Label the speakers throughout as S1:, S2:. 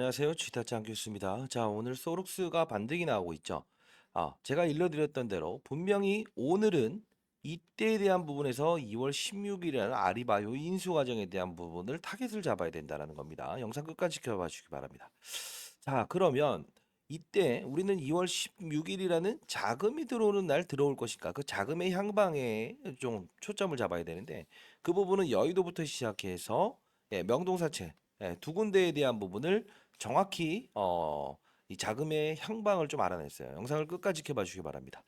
S1: 안녕하세요. 지타짱 교수입니다. 자, 오늘 소록스가 반등이 나오고 있죠. 제가 일러드렸던 대로 분명히 오늘은 이때에 대한 부분에서 2월 16일이라는 아리바요 인수 과정에 대한 부분을 타겟을 잡아야 된다는 겁니다. 영상 끝까지 지켜봐 주시기 바랍니다. 자, 그러면 이때 우리는 2월 16일이라는 자금이 들어오는 날 들어올 것인가? 그 자금의 향방에 좀 초점을 잡아야 되는데 그 부분은 여의도부터 시작해서 명동사채 두 군데에 대한 부분을 정확히 이 자금의 향방을 좀 알아냈어요. 영상을 끝까지 지켜봐 주시기 바랍니다.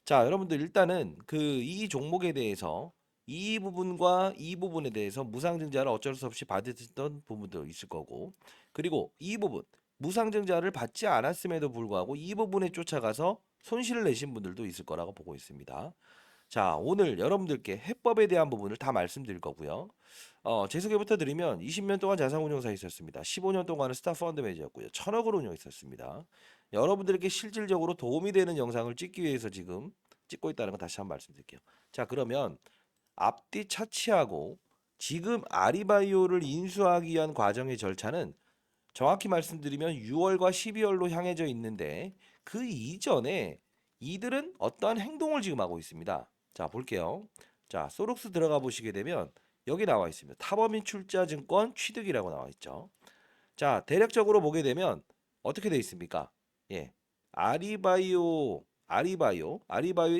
S1: 자, 여러분들 일단은 그 이 종목에 대해서 이 부분과 이 부분에 대해서 무상증자를 어쩔 수 없이 받았던 부분도 있을 거고, 그리고 이 부분 무상증자를 받지 않았음에도 불구하고 이 부분에 쫓아가서 손실을 내신 분들도 있을 거라고 보고 있습니다. 자, 오늘 여러분들께 해법에 대한 부분을 다 말씀드릴 거고요. 제 소개부터 드리면 20년 동안 자산운용사에 있었습니다. 15년 동안은 스타펀드 매니저였고요. 1000억을 운용했었습니다. 여러분들에게 실질적으로 도움이 되는 영상을 찍기 위해서 지금 찍고 있다는 거 다시 한번 말씀드릴게요. 자, 그러면 앞뒤 차치하고 지금 아리바이오를 인수하기 위한 과정의 절차는 정확히 말씀드리면 6월과 12월로 향해져 있는데 그 이전에 이들은 어떠한 행동을 지금 하고 있습니다. 자, 볼게요. 자, 소록스 들어가 보시게 되면 여기 나와 있습니다. 타범인 출자증권 취득이라고 나와 있죠. 자, 대략적으로 보게 되면 어떻게 되어 있습니까? 예. 아리바이오의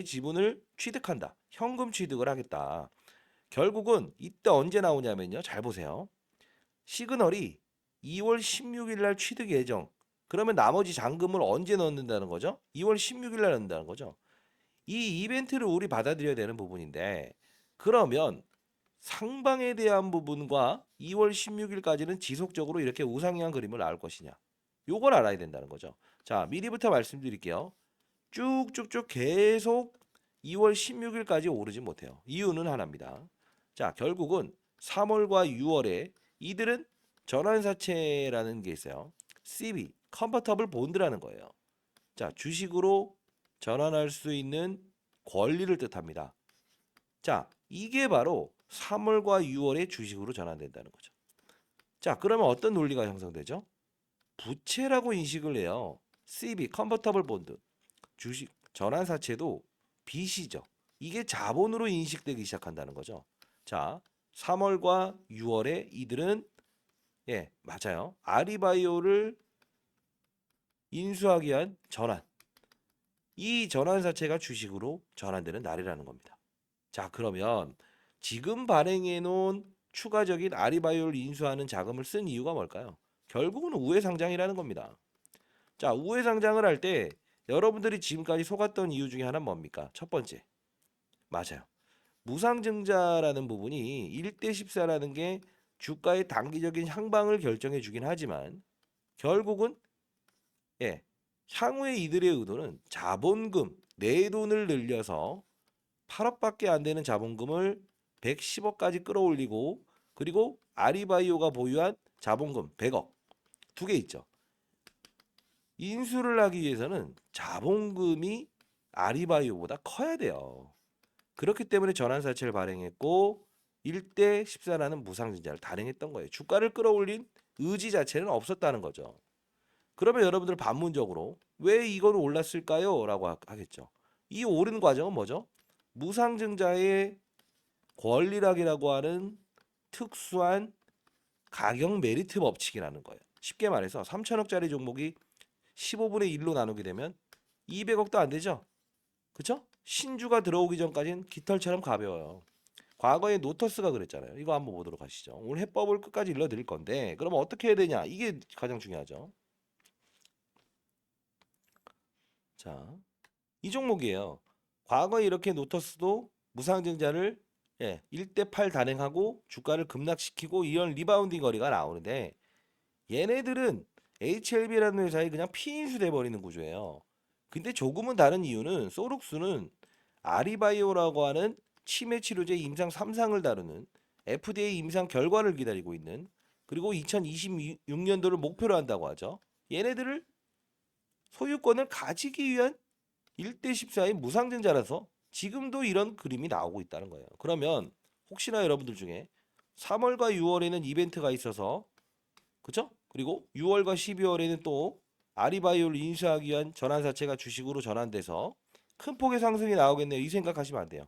S1: 지분을 취득한다. 현금 취득을 하겠다. 결국은 이때 언제 나오냐면요. 잘 보세요. 시그널이 2월 16일 날 취득 예정. 그러면 나머지 잔금을 언제 넣는다는 거죠? 2월 16일 날 넣는다는 거죠. 이 이벤트를 우리 받아들여야 되는 부분인데 그러면 상방에 대한 부분과 2월 16일까지는 지속적으로 이렇게 우상향 그림을 나올 것이냐. 요걸 알아야 된다는 거죠. 자, 미리부터 말씀드릴게요. 쭉쭉쭉 계속 2월 16일까지 오르지 못해요. 이유는 하나입니다. 자, 결국은 3월과 6월에 이들은 전환사채라는 게 있어요. CB, 컨버터블 본드라는 거예요. 자, 주식으로 전환할 수 있는 권리를 뜻합니다. 자, 이게 바로 3월과 6월에 주식으로 전환된다는 거죠. 자, 그러면 어떤 논리가 형성되죠? 부채라고 인식을 해요. CB, 컨버터블 본드, 주식 전환사채도 빚이죠. 이게 자본으로 인식되기 시작한다는 거죠. 자, 3월과 6월에 이들은 맞아요. 아리바이오를 인수하기 위한 전환. 이 전환사채가 주식으로 전환되는 날이라는 겁니다. 자, 그러면 지금 발행해 놓은 추가적인 아리바이오를 인수하는 자금을 쓴 이유가 뭘까요? 결국은 우회 상장이라는 겁니다. 자, 우회 상장을 할 때 여러분들이 지금까지 속았던 이유 중에 하나는 뭡니까? 첫 번째. 맞아요. 무상증자라는 부분이 1대 14라는 게 주가의 단기적인 향방을 결정해 주긴 하지만 결국은 향후에 이들의 의도는 자본금, 내 돈을 늘려서 8억밖에 안 되는 자본금을 110억까지 끌어올리고 그리고 아리바이오가 보유한 자본금 100억 두 개 있죠. 인수를 하기 위해서는 자본금이 아리바이오보다 커야 돼요. 그렇기 때문에 전환사채를 발행했고 1대 14라는 무상증자를 단행했던 거예요. 주가를 끌어올린 의지 자체는 없었다는 거죠. 그러면 여러분들 반문적으로 왜 이거는 올랐을까요? 라고 하겠죠. 이 오른 과정은 뭐죠? 무상증자의 권리락이라고 하는 특수한 가격 메리트 법칙이라는 거예요. 쉽게 말해서 3천억짜리 종목이 15분의 1로 나누게 되면 200억도 안 되죠? 그쵸? 신주가 들어오기 전까지는 깃털처럼 가벼워요. 과거에 노터스가 그랬잖아요. 이거 한번 보도록 하시죠. 오늘 해법을 끝까지 일러드릴 건데 그러면 어떻게 해야 되냐? 이게 가장 중요하죠. 자, 이 종목이에요. 과거에 이렇게 노터스도 무상증자를 1대 8 단행하고 주가를 급락시키고 이런 리바운딩 거리가 나오는데 얘네들은 HLB라는 회사에 그냥 피인수 돼버리는 구조예요. 근데 조금은 다른 이유는 소록수는 아리바이오라고 하는 치매 치료제 임상 3상을 다루는 FDA 임상 결과를 기다리고 있는 그리고 2026년도를 목표로 한다고 하죠. 얘네들을 소유권을 가지기 위한 1대 14의 무상증자라서 지금도 이런 그림이 나오고 있다는 거예요. 그러면 혹시나 여러분들 중에 3월과 6월에는 이벤트가 있어서 그죠? 그리고 6월과 12월에는 또 아리바이오를 인수하기 위한 전환사채가 주식으로 전환돼서 큰 폭의 상승이 나오겠네요. 이 생각하시면 안 돼요.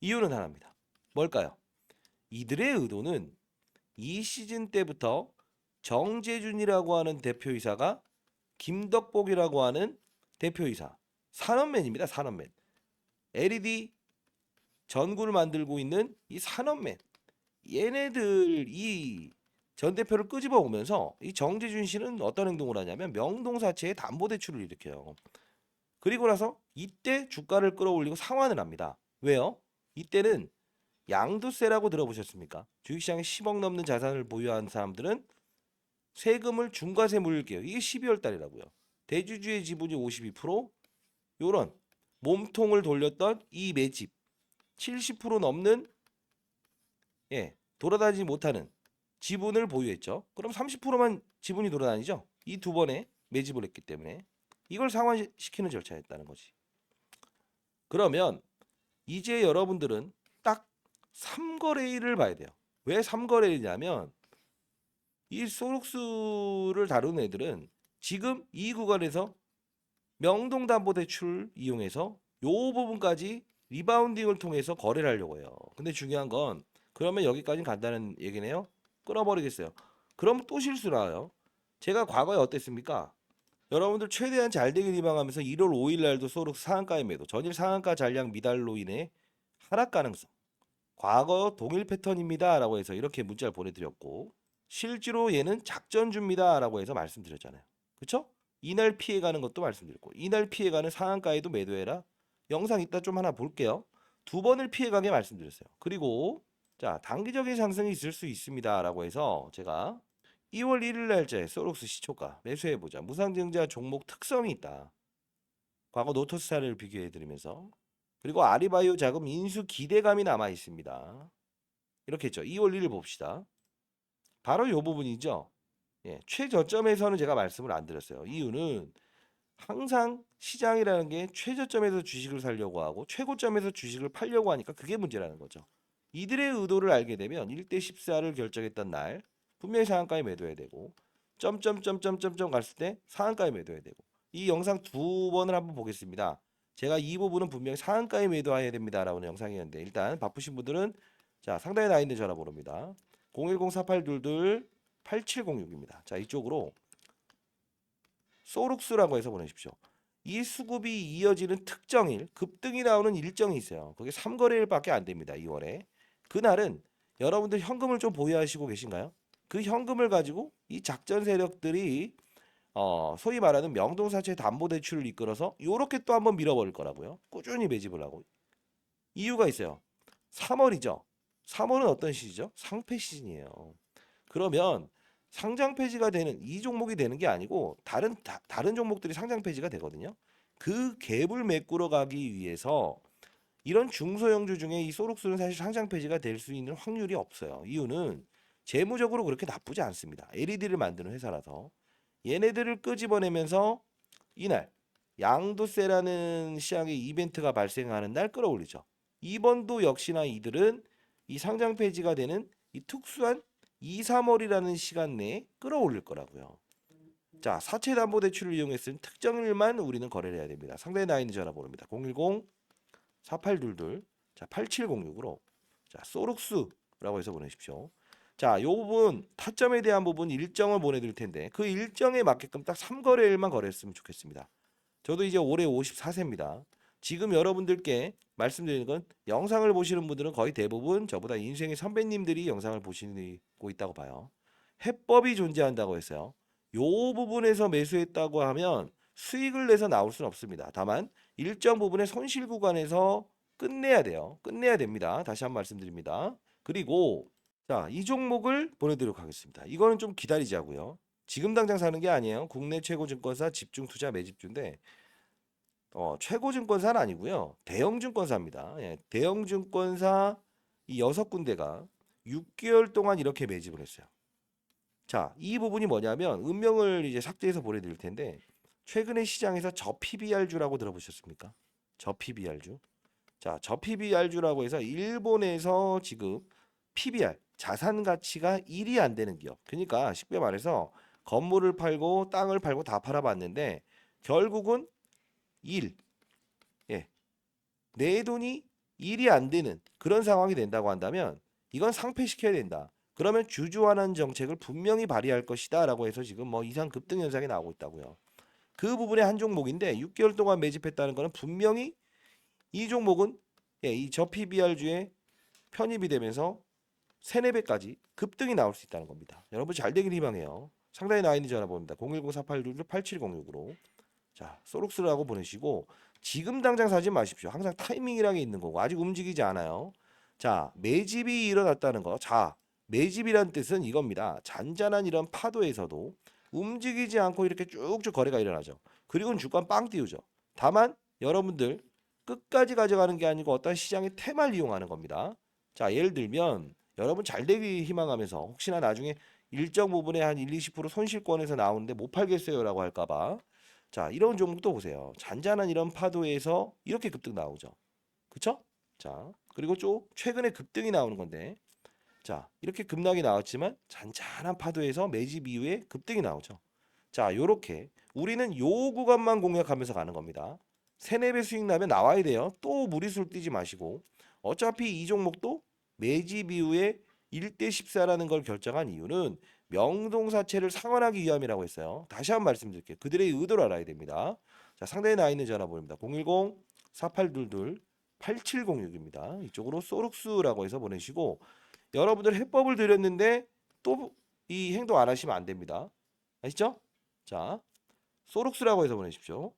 S1: 이유는 하나입니다. 뭘까요? 이들의 의도는 이 시즌 때부터 정재준이라고 하는 대표이사가 김덕복이라고 하는 대표이사, 산업맨입니다. 산업맨. LED 전구를 만들고 있는 이 산업맨. 얘네들 이 전 대표를 끄집어 오면서 이 정재준 씨는 어떤 행동을 하냐면 명동사채의 담보대출을 일으켜요. 그리고 나서 이때 주가를 끌어올리고 상환을 합니다. 왜요? 이때는 양도세라고 들어보셨습니까? 주식시장에 10억 넘는 자산을 보유한 사람들은 세금을 중과세 물게요. 이게 12월 달이라고요. 대주주의 지분이 52%, 요런 몸통을 돌렸던 이 매집 70% 넘는 돌아다니지 못하는 지분을 보유했죠. 그럼 30%만 지분이 돌아다니죠. 이 두 번에 매집을 했기 때문에 이걸 상환시키는 절차였다는 거지. 그러면 이제 여러분들은 딱 3거래일을 봐야 돼요. 왜 3거래일이냐면 이 소록스를 다루는 애들은 지금 이 구간에서 명동담보대출을 이용해서 요 부분까지 리바운딩을 통해서 거래를 하려고 해요. 근데 중요한 건 그러면 여기까지는 간다는 얘기네요. 끊어버리겠어요. 그럼 또 실수 나와요. 제가 과거에 어땠습니까? 여러분들 최대한 잘 되길 희망하면서 1월 5일 날도 소록스 상한가에 매도, 전일 상한가 잔량 미달로 인해 하락 가능성. 과거 동일 패턴입니다. 라고 해서 이렇게 문자를 보내드렸고 실제로 얘는 작전주입니다. 라고 해서 말씀드렸잖아요. 그쵸? 이날 피해가는 것도 말씀드렸고 이날 피해가는 상한가에도 매도해라. 영상 이따 좀 하나 볼게요. 두 번을 피해가게 말씀드렸어요. 그리고 자 단기적인 상승이 있을 수 있습니다. 라고 해서 제가 2월 1일 날짜에 소록스 시초가 매수해보자. 무상증자 종목 특성이 있다. 과거 노토스타를 비교해드리면서 그리고 아리바이오 자금 인수 기대감이 남아 있습니다. 이렇게 했죠. 2월 1일 봅시다. 바로 이 부분이죠. 최저점에서는 제가 말씀을 안 드렸어요. 이유는 항상 시장이라는 게 최저점에서 주식을 사려고 하고 최고점에서 주식을 팔려고 하니까 그게 문제라는 거죠. 이들의 의도를 알게 되면 1대 14를 결정했던 날 분명히 상한가에 매도해야 되고 점점점점점점 갔을 때 상한가에 매도해야 되고 이 영상 두 번을 한번 보겠습니다. 제가 이 부분은 분명히 상한가에 매도해야 됩니다라는 영상이었는데 일단 바쁘신 분들은 자 상단에 나 있는 전화번호입니다. 010-4822-8706입니다. 자 이쪽으로 소룩스라고 해서 보내십시오. 이 수급이 이어지는 특정일 급등이 나오는 일정이 있어요. 그게 3거래일밖에 안 됩니다. 2월에. 그날은 여러분들 현금을 좀 보유하시고 계신가요? 그 현금을 가지고 이 작전 세력들이 소위 말하는 명동사채 담보대출을 이끌어서 요렇게 또 한번 밀어버릴 거라고요. 꾸준히 매집을 하고. 이유가 있어요. 3월이죠. 3월은 어떤 시기죠? 상패 시즌이에요. 그러면 상장 폐지가 되는 이 종목이 되는 게 아니고 다른 종목들이 상장 폐지가 되거든요. 그 갭을 메꾸러 가기 위해서 이런 중소형주 중에 이 소록스는 사실 상장 폐지가 될 수 있는 확률이 없어요. 이유는 재무적으로 그렇게 나쁘지 않습니다. LED를 만드는 회사라서 얘네들을 끄집어내면서 이날 양도세라는 시장의 이벤트가 발생하는 날 끌어올리죠. 이번도 역시나 이들은 이 상장 폐지가 되는 이 특수한 2, 3월이라는 시간 내에 끌어올릴 거라고요. 자, 사채담보대출을 이용해서 특정일만 우리는 거래를 해야 됩니다. 상단에 나와 있는 전화번호입니다. 010-4822 자, 8706으로 자, 소룩스라고 해서 보내십시오. 자, 요 부분 타점에 대한 부분 일정을 보내드릴 텐데 그 일정에 맞게끔 딱 3거래일만 거래했으면 좋겠습니다. 저도 이제 올해 54세입니다. 지금 여러분들께 말씀드리는 건 영상을 보시는 분들은 거의 대부분 저보다 인생의 선배님들이 영상을 보시고 있다고 봐요. 해법이 존재한다고 했어요. 요 부분에서 매수했다고 하면 수익을 내서 나올 수는 없습니다. 다만 일정 부분의 손실 구간에서 끝내야 돼요. 끝내야 됩니다. 다시 한 번 말씀드립니다. 그리고 자, 이 종목을 보내드리도록 하겠습니다. 이거는 좀 기다리자고요. 지금 당장 사는 게 아니에요. 국내 최고 증권사 집중 투자 매집주인데 최고 증권사는 아니고요. 대형 증권사입니다. 대형 증권사 이 6군데가 6개월 동안 이렇게 매집을 했어요. 자, 이 부분이 뭐냐면 음명을 이제 삭제해서 보내드릴 텐데 최근에 시장에서 저 PBR주라고 들어보셨습니까? 저 PBR주. 자, 저 PBR주라고 해서 일본에서 지금 PBR 자산 가치가 1이 안 되는 기업. 그러니까 쉽게 말해서 건물을 팔고 땅을 팔고 다 팔아봤는데 결국은 일, 예, 내 돈이 일이 안 되는 그런 상황이 된다고 한다면 이건 상폐시켜야 된다. 그러면 주주환원 정책을 분명히 발휘할 것이다라고 해서 지금 뭐 이상 급등 현상이 나오고 있다고요. 그 부분의 한 종목인데 6개월 동안 매집했다는 것은 분명히 이 종목은 이 저 PBR주에 편입이 되면서 3, 4배까지 급등이 나올 수 있다는 겁니다. 여러분 잘 되길 희망해요. 상단에 나와 있는 전화번호입니다. 010-4822-8706으로 자, 소록스라고 보내시고 지금 당장 사지 마십시오. 항상 타이밍이라는 게 있는 거고 아직 움직이지 않아요. 자, 매집이 일어났다는 거. 자, 매집이란 뜻은 이겁니다. 잔잔한 이런 파도에서도 움직이지 않고 이렇게 쭉쭉 거래가 일어나죠. 그리고 주가 빵 띄우죠. 다만 여러분들 끝까지 가져가는 게 아니고 어떤 시장의 테마를 이용하는 겁니다. 자, 예를 들면 여러분 잘 되기 희망하면서 혹시나 나중에 일정 부분에 한 1, 20% 손실권에서 나오는데 못 팔겠어요라고 할까봐 자, 이런 종목도 보세요. 잔잔한 이런 파도에서 이렇게 급등 나오죠. 그쵸? 자, 그리고 쭉 최근에 급등이 나오는 건데 자, 이렇게 급락이 나왔지만 잔잔한 파도에서 매집 이후에 급등이 나오죠. 자, 요렇게 우리는 요 구간만 공략하면서 가는 겁니다. 3, 4배 수익 나면 나와야 돼요. 또 무리수를 뛰지 마시고 어차피 이 종목도 매집 이후에 1대 14라는 걸 결정한 이유는 명동사채를 상환하기 위함이라고 했어요. 다시 한번 말씀드릴게요. 그들의 의도를 알아야 됩니다. 자, 상단에 나와 있는 전화번호입니다. 010-4822-8706입니다. 이쪽으로 소룩스라고 해서 보내시고 여러분들 해법을 드렸는데 또 이 행동 안 하시면 안 됩니다. 아시죠? 자, 소룩스라고 해서 보내십시오.